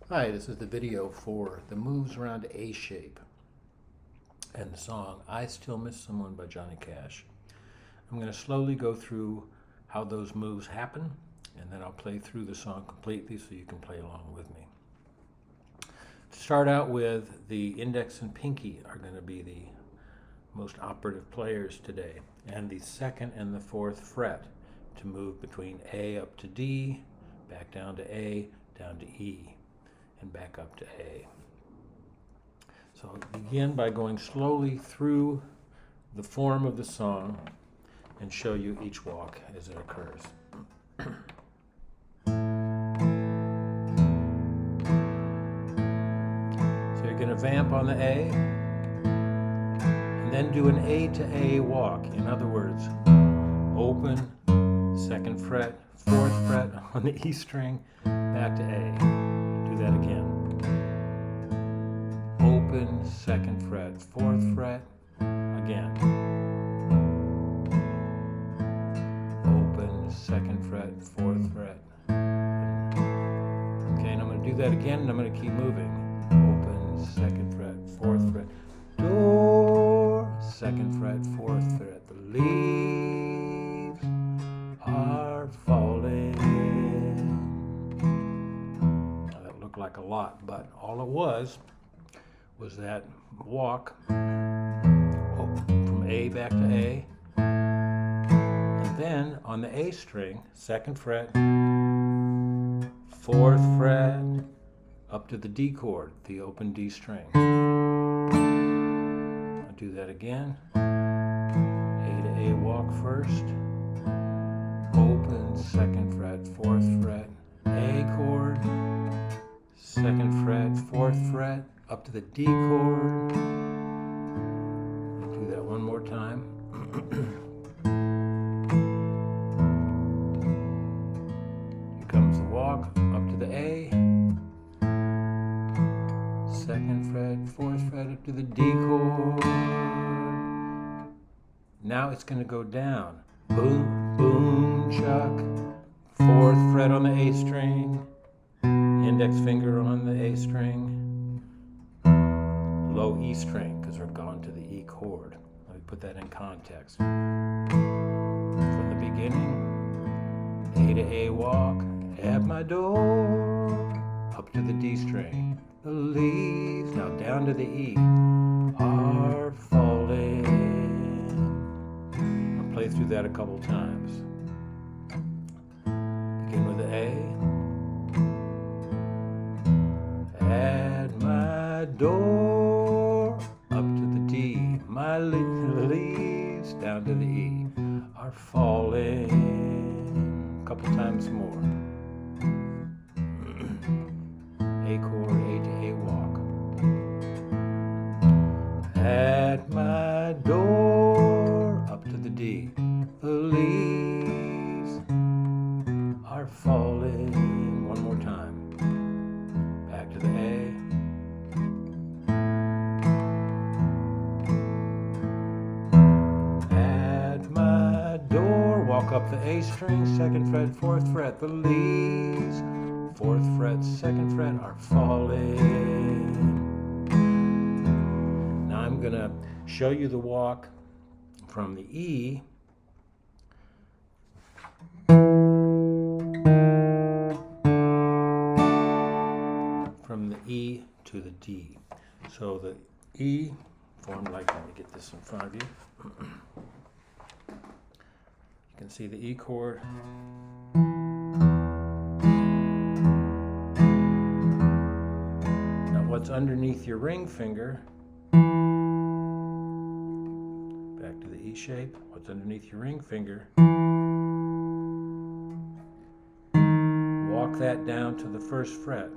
Hi, this is the video for the moves around A shape and the song I Still Miss Someone by Johnny Cash. I'm going to slowly go through how those moves happen, and then I'll play through the song completely so you can play along with me. To start out with, the index and pinky are going to be the most operative players today, and the second and the fourth fret to move between A up to D, back down to A, down to E, and back up to A. So I'll begin by going slowly through the form of the song and show you each walk as it occurs. So you're going to vamp on the A, and then do an A to A walk. In other words, open, second fret, fourth fret on the E string, back to A. Do that again. Open, second fret, fourth fret, again. Open, second fret, fourth fret. Okay, and I'm going to do that again, and I'm going to keep moving. Open, second fret, fourth fret. Door, second fret, fourth fret. The leaves are falling. Now, that looked like a lot, but all it was that walk from A back to A, and then on the A string, second fret, fourth fret, up to the D chord, the open D string. I'll do that again. A to A walk first, open, second fret, fourth fret, A chord, second fret, fourth fret, up to the D chord. I'll do that one more time. Here comes the walk up to the A, second fret, fourth fret, up to the D chord. Now it's going to go down. Boom, boom, chuck, fourth fret on the A string, index finger on the A string, low E string because we're gone to the E chord. Let me put that in context. From the beginning, A to A walk, at my door, up to the D string. The leaves, now down to the E, are falling. I'll play through that a couple times. Begin with the A. At my door, up to the D, my leaves, down to the E, are falling. A couple times more. A chord, A to A walk. At my door, up to the D, the leaves are falling. One more time. Back to the A. Walk up the A string, second fret, fourth fret, the leaves, fourth fret, second fret are falling. Now I'm going to show you the walk from the E to the D. So the E formed like, let me get this in front of you. You can see the E chord. Now what's underneath your ring finger, back to the E shape, what's underneath your ring finger, walk that down to the first fret,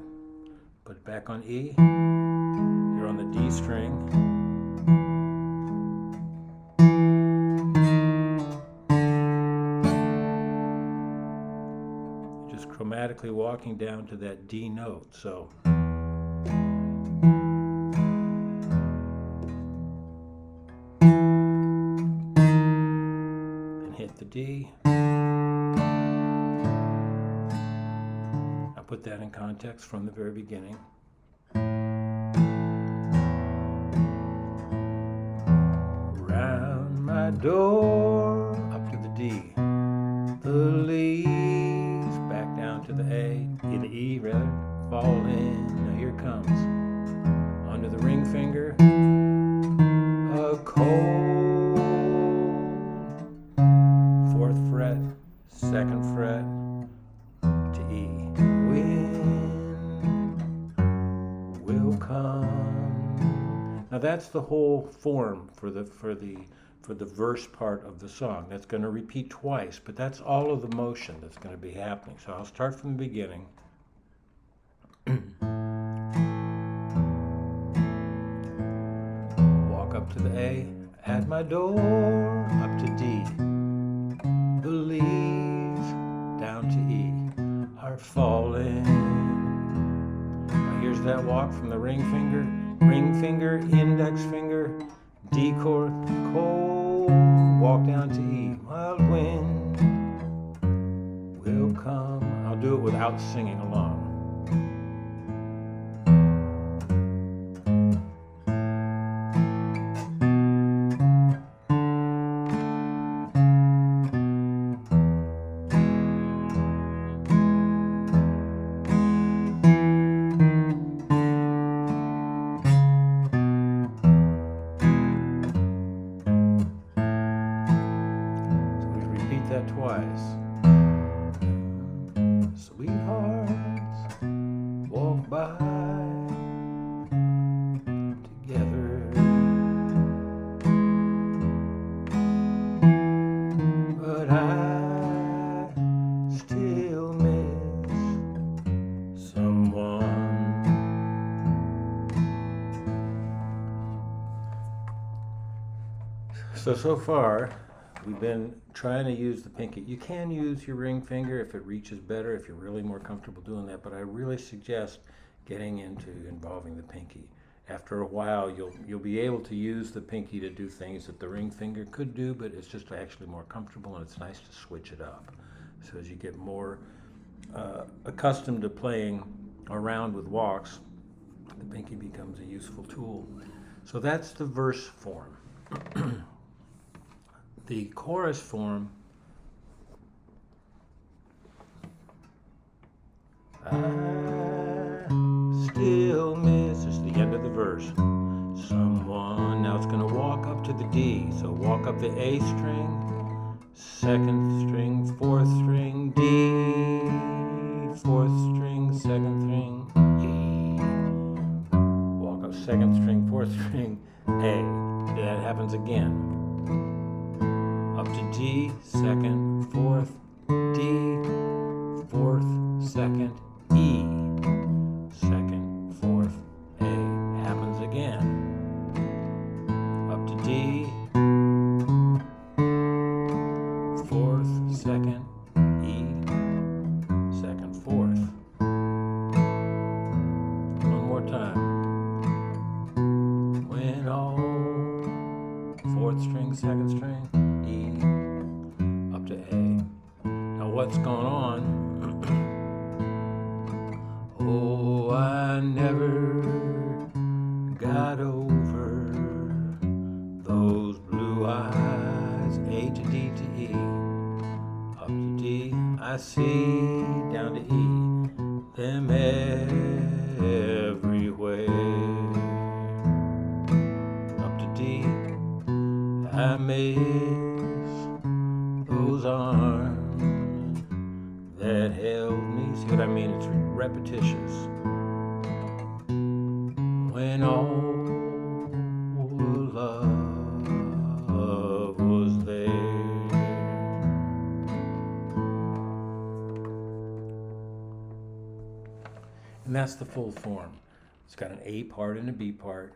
put it back on E, you're on the D string, chromatically walking down to that D note. So then hit the D. Now put that in context from the very beginning. Round my door, up to the D. The leaves, back down to the A, the E rather, fall in. Now here comes, onto the ring finger, a cold, 4th fret, 2nd fret, to E. Wind will come. Now that's the whole form for the verse part of the song. That's going to repeat twice, but that's all of the motion that's going to be happening. So I'll start from the beginning. Walk up to the A, at my door, up to D. The leaves, down to E, are falling. Now here's that walk from the ring finger, index finger, D chord, cold, walk down to E. Wild wind will come. I'll do it without singing along. That twice. Sweethearts walk by together, but I still miss someone. So far we've been trying to use the pinky. You can use your ring finger if it reaches better, if you're really more comfortable doing that, but I really suggest getting into involving the pinky. After a while, you'll be able to use the pinky to do things that the ring finger could do, but it's just actually more comfortable, and it's nice to switch it up. So as you get more accustomed to playing around with walks, the pinky becomes a useful tool. So that's the verse form. The chorus form, I still miss, it's the end of the verse, someone. Now it's going to walk up to the D. So walk up the A string, 2nd string, 4th string, D, 4th string, 2nd string, E. Walk up 2nd string, 4th string, A. That happens again. Up to D, 2nd, 4th, D, 4th, 2nd, E, 2nd, 4th, A. Happens again. Up to D, 4th, 2nd, E, 2nd, 4th. One more time. When all 4th string, 2nd string, E, up to A. Now what's going on? Oh, I never got over those blue eyes. A to D to E, up to D, I see, down to E, them everywhere. Up to D, I miss those arms that held me. See what I mean? It's repetitious. When all love was there. And that's the full form. It's got an A part and a B part,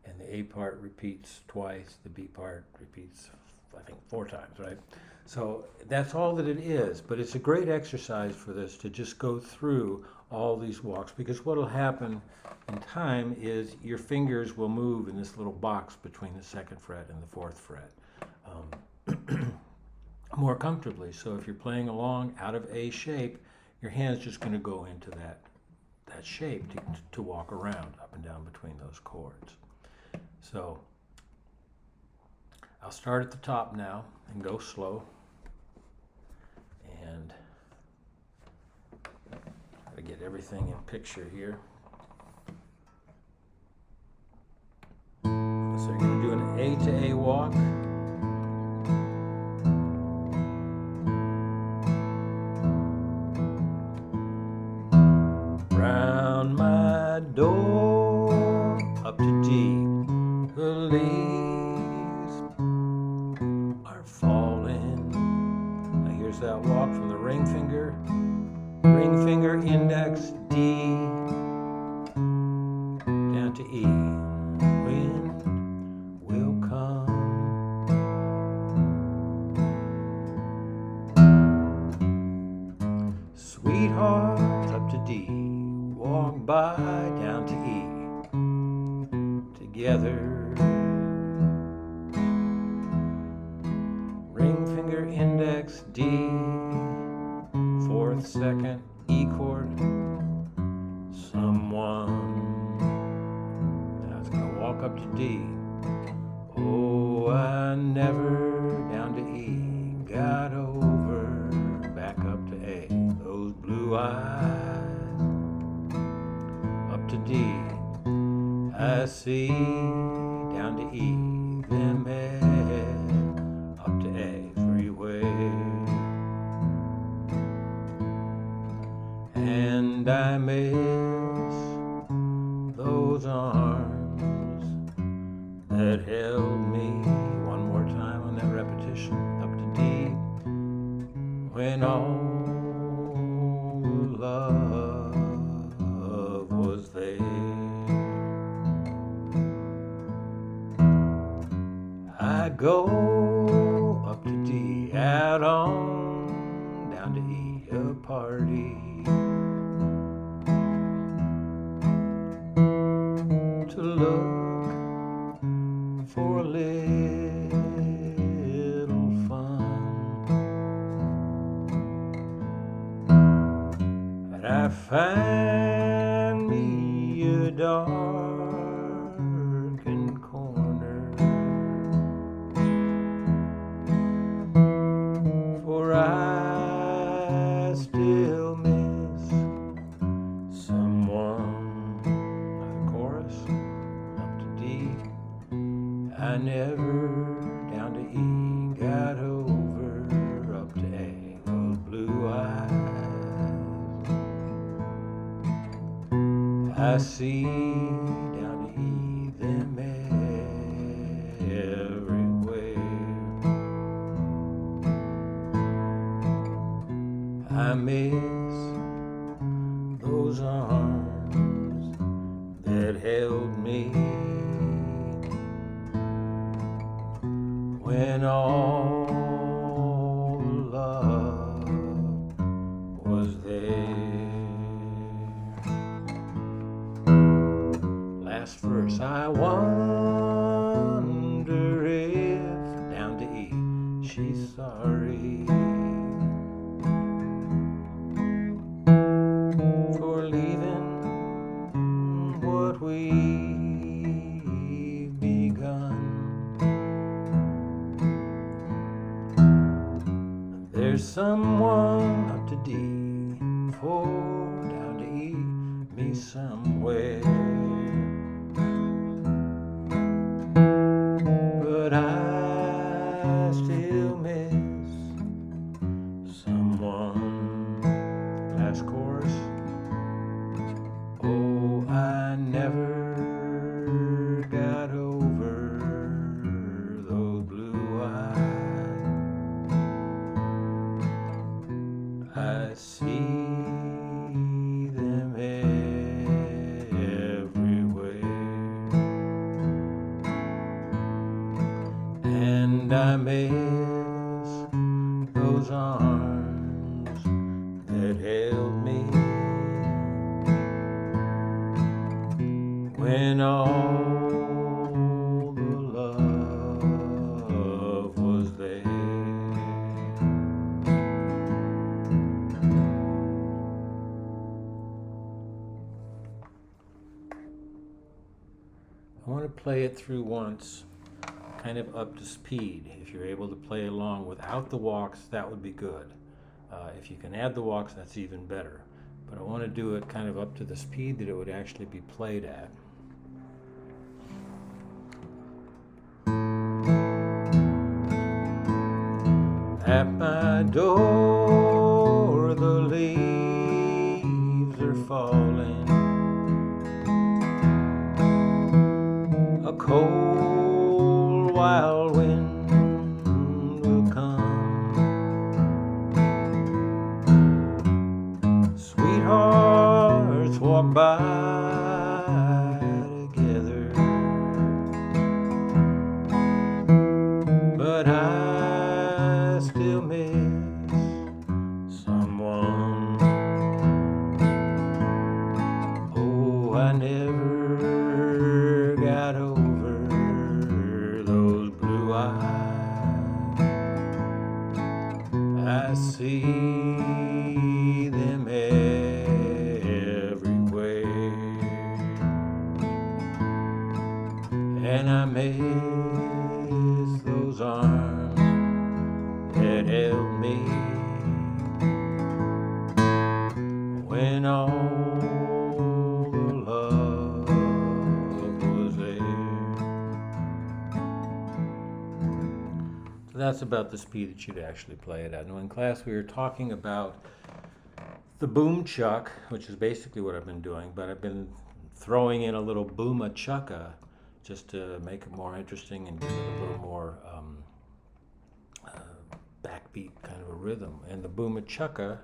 and the A part repeats twice, the B part repeats, I think, 4 times, right? So that's all that it is, but it's a great exercise for this to just go through all these walks, because what will happen in time is your fingers will move in this little box between the 2nd fret and the 4th fret more comfortably. So if you're playing along out of A shape, your hand's just going to go into that shape to walk around up and down between those chords. So I'll start at the top now and go slow. And try to get everything in picture here. So you're going to do an A to A walk. Round my door, up to D. The leaves are falling. Now here's that walk from the ring finger, index, D, down to E. Wind will come. Sweetheart, up to D. Walk by, down to E. Together. Ring finger, index, D. Fourth, second, E chord. Someone. Now it's going to walk up to D. Oh, I never, down to E. Got over, back up to A. Those blue eyes. Up to D. I see, down to E. Them head up to A. Freeway. And I miss those arms that held me. One more time on that repetition. Up to D. When all love was there. I go up to D, out on, down to E, a party. To look for a little fun. And I find me a darkened corner, for I still miss someone. I never, down to E, got over, up to A, those blue eyes. I see, down to E, them everywhere. I miss those arms that held me. When all love was there. Last verse. I wonder if, down to E, she's sorry for leaving what we've begun. There's someone up to D, for down to E, me somewhere. But I still miss someone. Last chorus. Oh, I never got over those blue eyes. I see them everywhere, and I miss those arms that held me when all the love was there. I want to play it through once, kind of up to speed. If you're able to play along without the walks, that would be good. If you can add the walks, that's even better. But I want to do it kind of up to the speed that it would actually be played at. At my door, the leaves are falling. A cold, wild wind will come. Sweethearts walk by together, but I still miss someone. Oh, I never got over those blue eyes. I see them everywhere, and I miss those arms that held me when all the love was there. So that's about the speed that you'd actually play it at. Now in class we were talking about the boom chuck, which is basically what I've been doing, but I've been throwing in a little booma chucka just to make it more interesting and give it a little more backbeat kind of a rhythm. And the booma chucka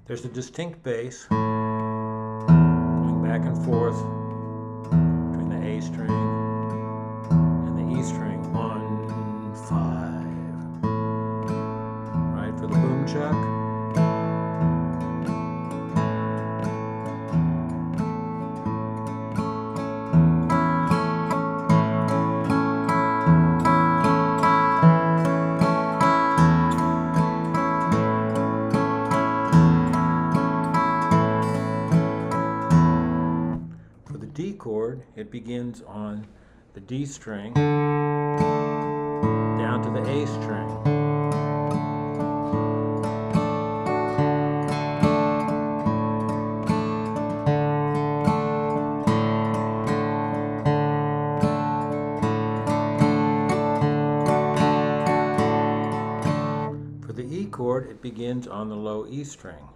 there's a distinct bass going back and forth between the A string and the E string. 1, 5. Right, for the boom chuck. D chord, it begins on the D string down to the A string. For the E chord, it begins on the low E string.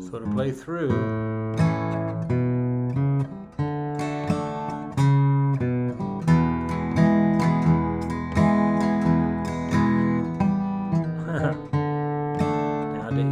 So to play through, down to E,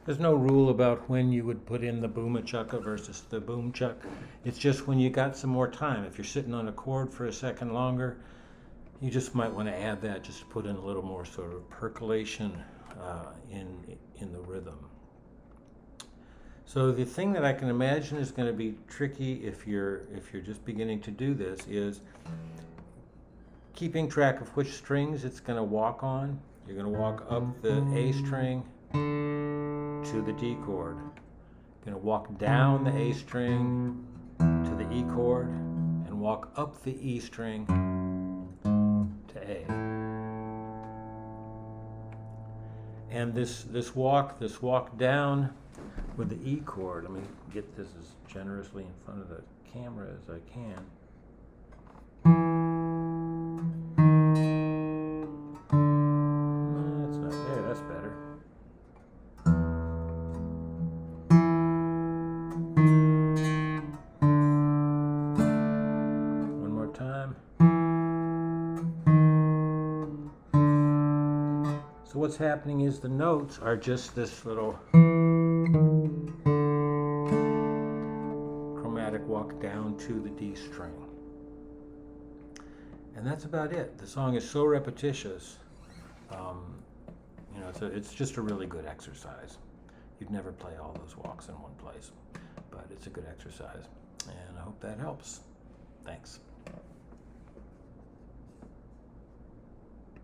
there's no rule about when you would put in the booma chucka versus the boom chuck. It's just when you got some more time. If you're sitting on a chord for a second longer, you just might want to add that, just to put in a little more sort of percolation in the rhythm. So the thing that I can imagine is going to be tricky if you're just beginning to do this is keeping track of which strings it's going to walk on. You're going to walk up the A string to the D chord. You're going to walk down the A string to the E chord and walk up the E string to A. and this walk down with the E chord. Let me get this as generously in front of the camera as I can. That's not there. That's better. One more time. So what's happening is the notes are just this little chromatic walk down to the D string. And that's about it. The song is so repetitious. It's just a really good exercise. You'd never play all those walks in one place, but it's a good exercise. And I hope that helps. Thanks.